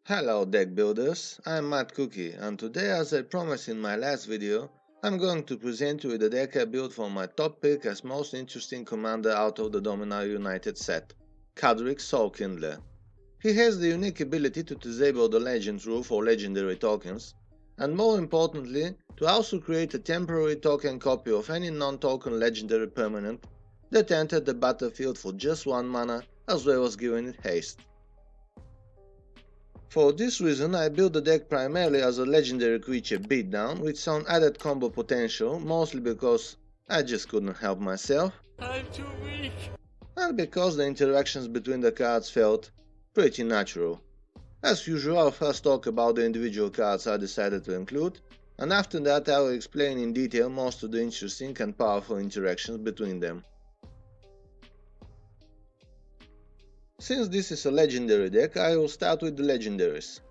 Hello deck builders, I'm Matt Cookie, and today, as I promised in my last video, I'm going to present you with a deck I built for my top pick as most interesting commander out of the Dominaria United set, Cadric Soul Kindler. He has the unique ability to disable the Legends rule for legendary tokens, and more importantly, to also create a temporary token copy of any non-token legendary permanent that entered the battlefield for just 1 mana, as well as giving it haste. For this reason, I built the deck primarily as a legendary creature Beatdown with some added combo potential, mostly because I just couldn't help myself, I'm too weak. and because the interactions between the cards felt pretty natural. As usual, I'll first talk about the individual cards I decided to include, and after that I will explain in detail most of the interesting and powerful interactions between them. Since this is a legendary deck, I will start with the legendaries.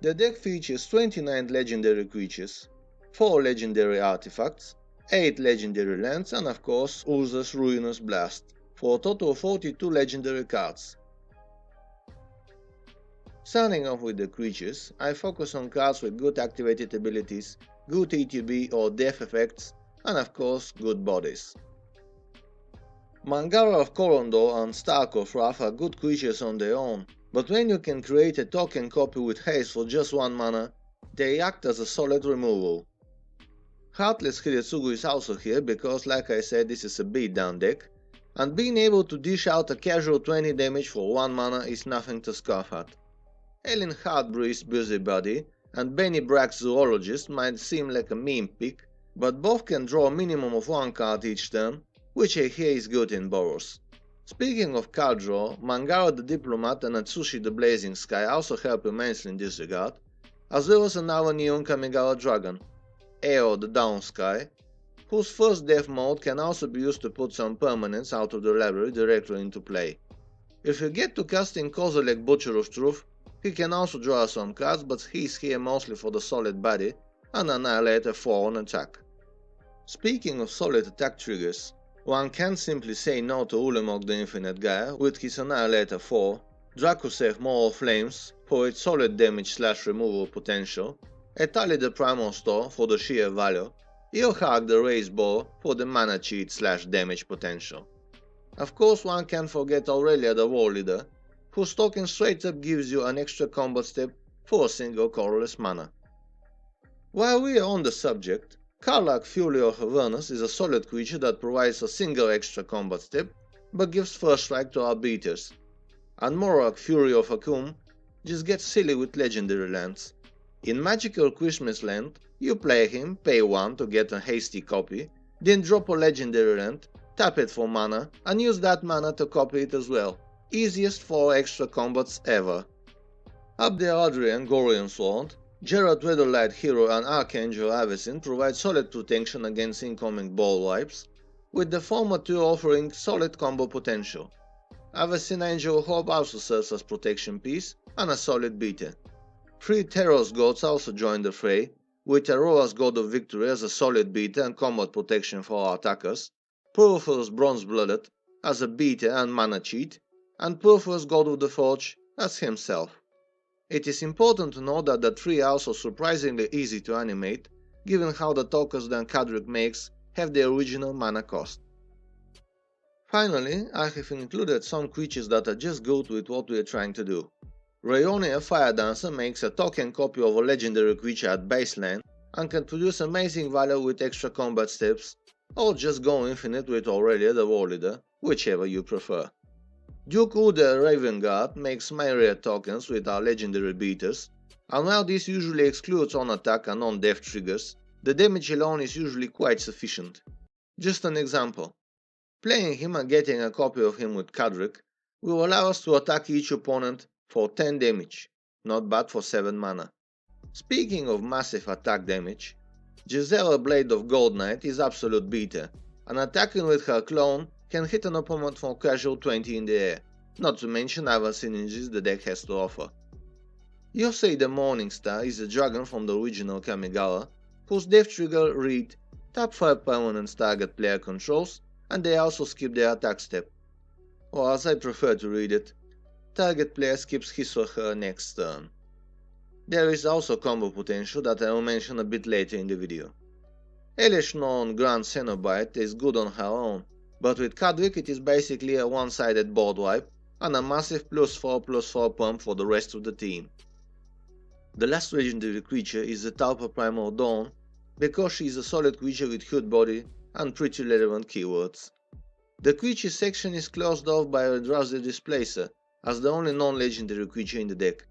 The deck features 29 legendary creatures, 4 legendary artifacts, 8 legendary lands, and of course Urza's Ruinous Blast, for a total of 42 legendary cards. Starting off with the creatures, I focus on cards with good activated abilities, good ETB or death effects, and of course good bodies. Mangara of Korondor and Stark of Wrath are good creatures on their own, but when you can create a token copy with haste for just 1 mana, they act as a solid removal. Heartless Hiretsugu is also here because, like I said, this is a beatdown deck, and being able to dish out a casual 20 damage for 1 mana is nothing to scoff at. Elin Heartbreeze Busybody and Benny Brack's Zoologist might seem like a meme pick, but both can draw a minimum of 1 card each turn, which I hear is good in Boros. Speaking of card draw, Mangara the Diplomat and Atsushi the Blazing Sky also help immensely in this regard, as well as another Neon Kamigawa Dragon, Eo the Dawn Sky, whose first death mode can also be used to put some permanents out of the library directly into play. If you get to casting Kozilek Butcher of Truth, he can also draw some cards, but he's here mostly for the solid body and Annihilate a 4 on attack. Speaking of solid attack triggers, one can't simply say no to Ulemog the Infinite Gaia with his Annihilator 4, Drakuseth Maw of Flames for its solid damage / removal potential, Etali the Primal Store for the sheer value, Ilhag the Raised Bow for the mana cheat / damage potential. Of course, one can't forget Aurelia the War Leader, whose token straight up gives you an extra combat step for a single colorless mana. While we are on the subject, Karlach Fury of Avernus is a solid creature that provides a single extra combat step, but gives first strike to our beaters. And Morak Fury of Akum just gets silly with legendary lands. In Magical Christmas Land, you play him, pay 1 to get a hasty copy, then drop a legendary land, tap it for mana, and use that mana to copy it as well. Easiest 4 extra combats ever. Abder Adrian Gorian Sword, Gerard Weatherlight Hero and Archangel Avacyn provide solid protection against incoming ball wipes, with the former 2 offering solid combo potential. Avacyn Angel Hope also serves as protection piece and a solid beater. 3 Teros Gods also join the fray, with Aurora's God of Victory as a solid beater and combat protection for our attackers, Purpur's Bronze-Blooded as a beater and mana cheat, and Purpur's God of the Forge as himself. It is important to note that the 3 are also surprisingly easy to animate, given how the tokens that Cadric makes have the original mana cost. Finally, I have included some creatures that are just good with what we are trying to do. Rayonia Fire Dancer makes a token copy of a legendary creature at baseline and can produce amazing value with extra combat steps, or just go infinite with Aurelia the War Leader, whichever you prefer. Duke Uda Raven Guard makes myriad tokens with our legendary beaters, and while this usually excludes on attack and on death triggers, the damage alone is usually quite sufficient. Just an example. Playing him and getting a copy of him with Cadric will allow us to attack each opponent for 10 damage, not bad for 7 mana. Speaking of massive attack damage, Gisela Blade of Gold Knight is absolute beater, and attacking with her clone can hit an opponent for casual 20 in the air, not to mention other synergies the deck has to offer. Yosei the Morningstar is a dragon from the original Kamigawa, whose death trigger read tap 5 permanents target player controls, and they also skip their attack step. Or as I prefer to read it, target player skips his or her next turn. There is also combo potential that I will mention a bit later in the video. Elish known Grand Cenobite is good on her own, but with Cadric it is basically a one-sided board wipe and a massive +4/+4 pump for the rest of the team. The last legendary creature is the Taupa Primal Dawn, because she is a solid creature with huge body and pretty relevant keywords. The creature section is closed off by a Drowsy Displacer, as the only non-legendary creature in the deck.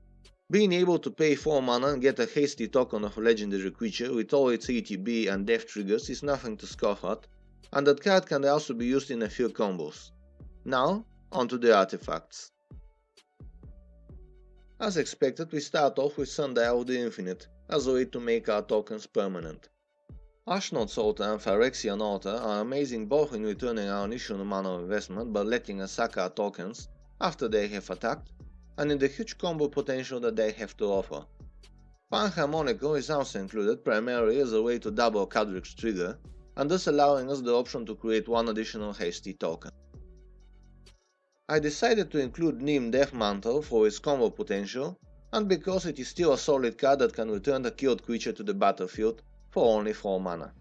Being able to pay 4 mana and get a hasty token of a legendary creature with all its ETB and death triggers is nothing to scoff at, and that card can also be used in a few combos. Now, onto the artifacts. As expected, we start off with Sundial of the Infinite, as a way to make our tokens permanent. Ashnod's Altar and Phyrexian Altar are amazing both in returning our initial mana investment by letting us sack our tokens after they have attacked, and in the huge combo potential that they have to offer. Panharmonical is also included primarily as a way to double Cadric's trigger, and thus allowing us the option to create one additional hasty token. I decided to include Neem Deathmantle for its combo potential, and because it is still a solid card that can return a killed creature to the battlefield for only 4 mana.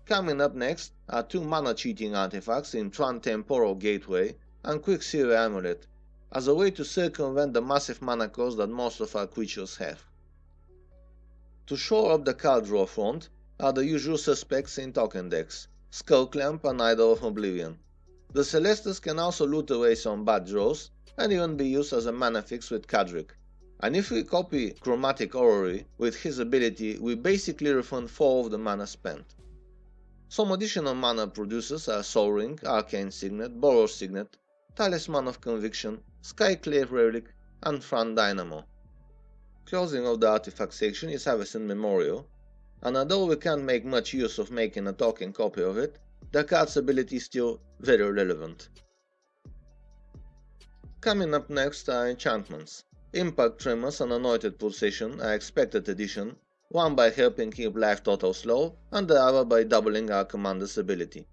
Coming up next are 2 mana cheating artifacts in Tron Temporal Gateway and Quicksilver Amulet, as a way to circumvent the massive mana cost that most of our creatures have. To shore up the card draw front are the usual suspects in token decks, Skullclamp and Idol of Oblivion. The Celestes can also loot away some bad draws and even be used as a mana fix with Cadric. And if we copy Chromatic Orrery with his ability, we basically refund 4 of the mana spent. Some additional mana producers are Sol Ring, Arcane Signet, Boros Signet, Talisman of Conviction, Skyclave Relic, and Front Dynamo. Closing of the artifact section is Avacyn Memorial, and although we can't make much use of making a token copy of it, the card's ability is still very relevant. Coming up next are Enchantments. Impact Tremors and Anointed Pulsation are expected addition, one by helping keep life totals low and the other by doubling our commander's ability.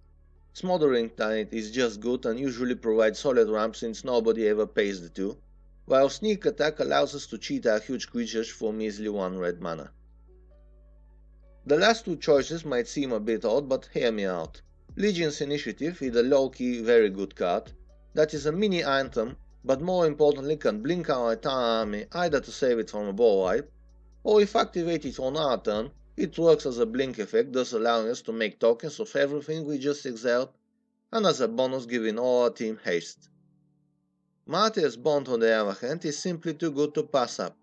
Smothering Tide is just good and usually provides solid ramp since nobody ever pays the 2, while Sneak Attack allows us to cheat our huge creatures for measly 1 red mana. The last 2 choices might seem a bit odd, but hear me out. Legion's Initiative is a low-key very good card that is a mini anthem, but more importantly can blink our entire army either to save it from a ball wipe, or if activated on our turn, it works as a blink effect, thus allowing us to make tokens of everything we just exiled, and as a bonus giving all our team haste. Martyr's Bond on the other hand is simply too good to pass up.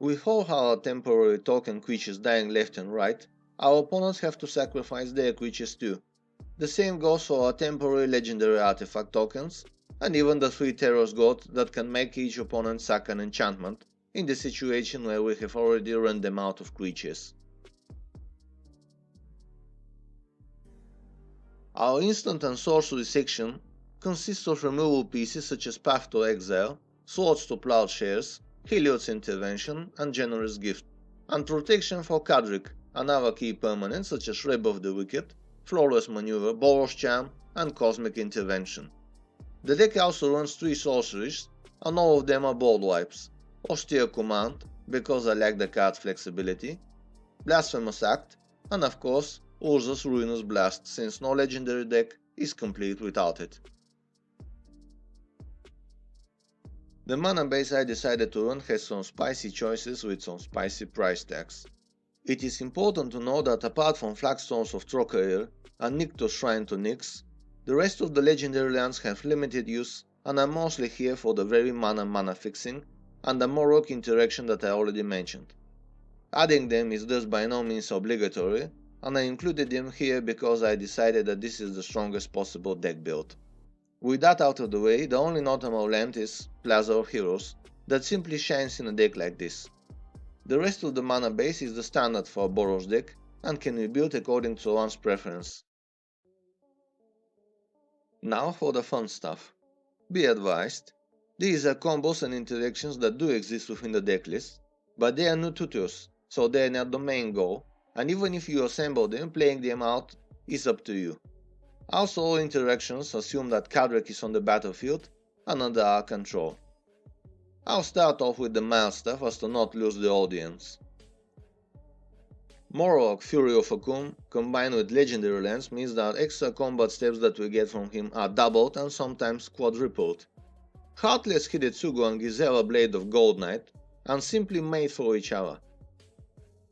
With all our temporary token creatures dying left and right, our opponents have to sacrifice their creatures too. The same goes for our temporary legendary artifact tokens, and even the 3 Terror's God that can make each opponent sack an enchantment, in the situation where we have already run them out of creatures. Our instant and sorcery section consists of removal pieces such as Path to Exile, Swords to Plowshares, Heliod's Intervention and Generous Gift, and protection for Cadric and other key permanents such as Reb of the Wicked, Flawless Maneuver, Boros Charm, and Cosmic Intervention. The deck also runs 3 sorceries, and all of them are board wipes. Austere Command, because I lack the card's flexibility, Blasphemous Act, and of course Urza's Ruinous Blast, since no legendary deck is complete without it. The mana base I decided to run has some spicy choices with some spicy price tags. It is important to know that apart from Flagstones of Trocair and Nyctos Shrine to Nyx, the rest of the legendary lands have limited use and are mostly here for the very mana fixing and the Morok interaction that I already mentioned. Adding them is thus by no means obligatory, and I included them here because I decided that this is the strongest possible deck build. With that out of the way, the only notable land is Plaza of Heroes, that simply shines in a deck like this. The rest of the mana base is the standard for a Boros deck and can be built according to one's preference. Now for the fun stuff. Be advised, these are combos and interactions that do exist within the deck list, but they are new tutors, so they are not the main goal, and even if you assemble them, playing them out is up to you. Also, all interactions assume that Cadric is on the battlefield and under our control. I'll start off with the mild stuff as to not lose the audience. Morlock, Fury of Akum, combined with legendary lands means that extra combat steps that we get from him are doubled and sometimes quadrupled. Heartless Hidetsugu and Gisela Blade of Gold Knight are simply made for each other.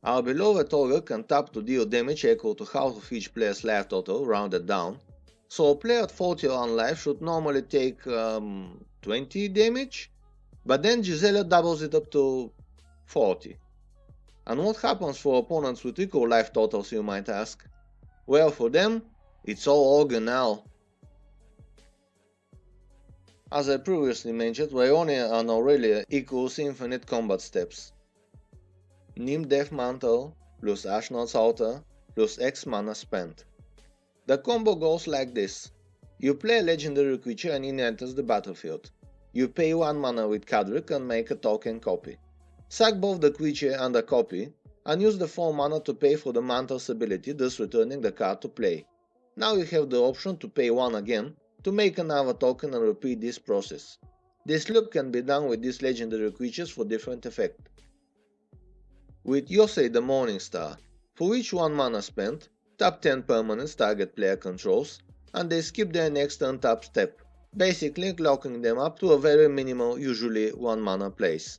Our beloved Ogre can tap to deal damage equal to half of each player's life total, rounded down, so a player at 40 on life should normally take 20 damage, but then Gisela doubles it up to 40. And what happens for opponents with equal life totals, you might ask? Well, for them, it's all Ogre now. As I previously mentioned, Rionia and Aurelia equals infinite combat steps. Nim Death Mantle plus Ashnod's Altar plus X mana spent. The combo goes like this. You play a legendary creature and it enters the battlefield. You pay 1 mana with Cadric and make a token copy. Sack both the creature and the copy, and use the 4 mana to pay for the Mantle's ability, thus returning the card to play. Now you have the option to pay 1 again, to make another token and repeat this process. This loop can be done with these legendary creatures for different effect. With Yosei the Morningstar, for each 1 mana spent, tap 10 permanents target player controls, and they skip their next untap step, basically locking them up to a very minimal, usually 1 mana place.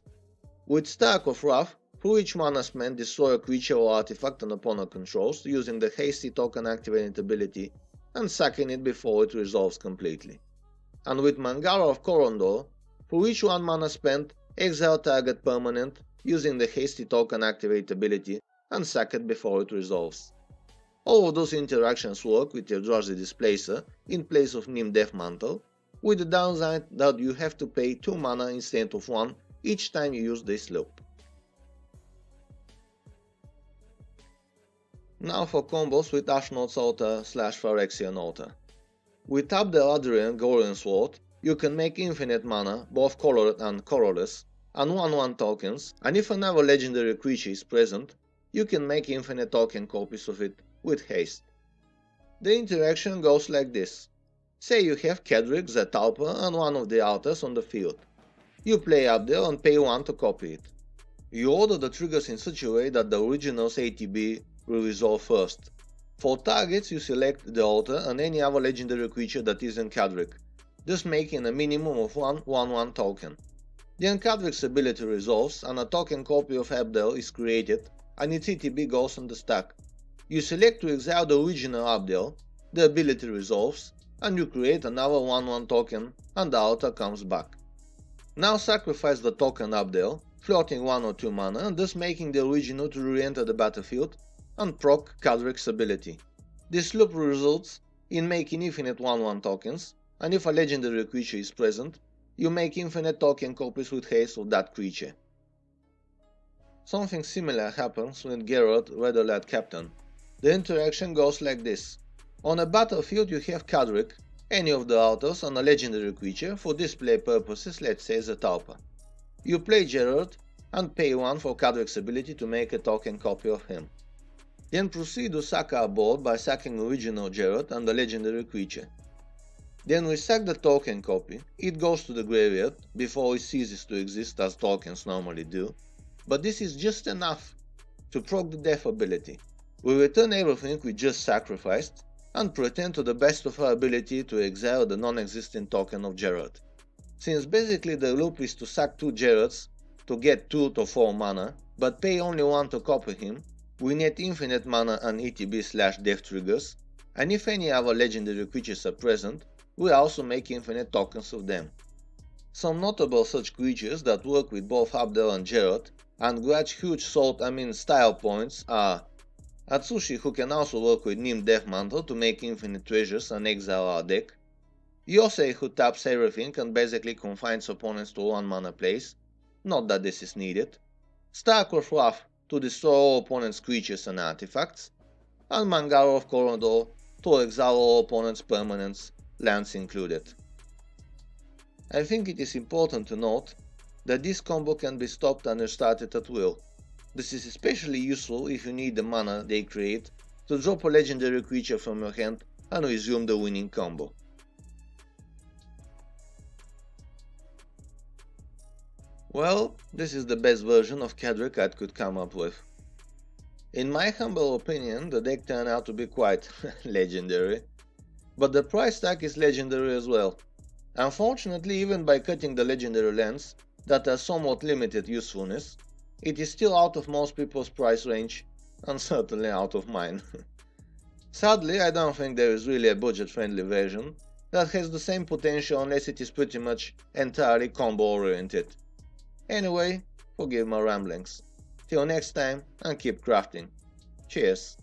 With Stark of Wrath, for each mana spent, destroy a creature or artifact an opponent controls using the hasty token activated ability and sacking it before it resolves completely. And with Mangara of Korondor, for each 1 mana spent, exile target permanent using the hasty token activate ability and sack it before it resolves. All of those interactions work with Eldrazi Displacer in place of Nim Death Mantle, with the downside that you have to pay 2 mana instead of 1 each time you use this loop. Now for combos with Ashnod's Altar / Phyrexian Altar. With tap the Adrian Gorian Sword, you can make infinite mana, both colored and colorless, and 1/1 tokens, and if another legendary creature is present, you can make infinite token copies of it with haste. The interaction goes like this. Say you have Cadric, Zetalpa and one of the altars on the field. You play up there and pay 1 to copy it. You order the triggers in such a way that the original's ATB will resolve first. For targets you select the altar and any other legendary creature that isn't Cadric, thus making a minimum of 1/1 token. Then Cadric's ability resolves and a token copy of Abdel is created and its ETB goes on the stack. You select to exile the original Abdel, the ability resolves, and you create another 1/1 token and the altar comes back. Now sacrifice the token Abdel, floating 1 or 2 mana and thus making the original to re-enter the battlefield and proc Cadric's ability. This loop results in making infinite 1/1 tokens, and if a legendary creature is present, you make infinite token copies with haste of that creature. Something similar happens with Geralt, Red Alert Captain. The interaction goes like this. On a battlefield you have Cadric, any of the altars and a legendary creature, for display purposes let's say Zetalpa. You play Geralt and pay 1 for Cadric's ability to make a token copy of him. Then proceed to sack our board by sacking original Geralt and the legendary creature. Then we sack the token copy, it goes to the graveyard before it ceases to exist as tokens normally do, but this is just enough to proc the death ability. We return everything we just sacrificed and pretend to the best of our ability to exile the non-existent token of Geralt. Since basically the loop is to sack 2 Geralts to get 2 to 4 mana, but pay only 1 to copy him, we net infinite mana and ETB/death triggers, and if any other legendary creatures are present, we also make infinite tokens of them. Some notable such creatures that work with both Abdel and Geralt and grudge huge style points are Atsushi, who can also work with Nim Death Mantle to make infinite treasures and exile our deck, Yosei, who taps everything and basically confines opponents to 1 mana place, not that this is needed, Stark of Wrath to destroy all opponents' creatures and artifacts, and Mangara of Korondor to exile all opponents' permanents, lands included. I think it is important to note that this combo can be stopped and restarted at will. This is especially useful if you need the mana they create to drop a legendary creature from your hand and resume the winning combo. Well, this is the best version of Cadric I could come up with. In my humble opinion, the deck turned out to be quite legendary, but the price tag is legendary as well. Unfortunately, even by cutting the legendary lands that are somewhat limited usefulness, it is still out of most people's price range, and certainly out of mine. Sadly, I don't think there is really a budget-friendly version that has the same potential unless it is pretty much entirely combo-oriented. Anyway, forgive my ramblings. Till next time, and keep crafting. Cheers!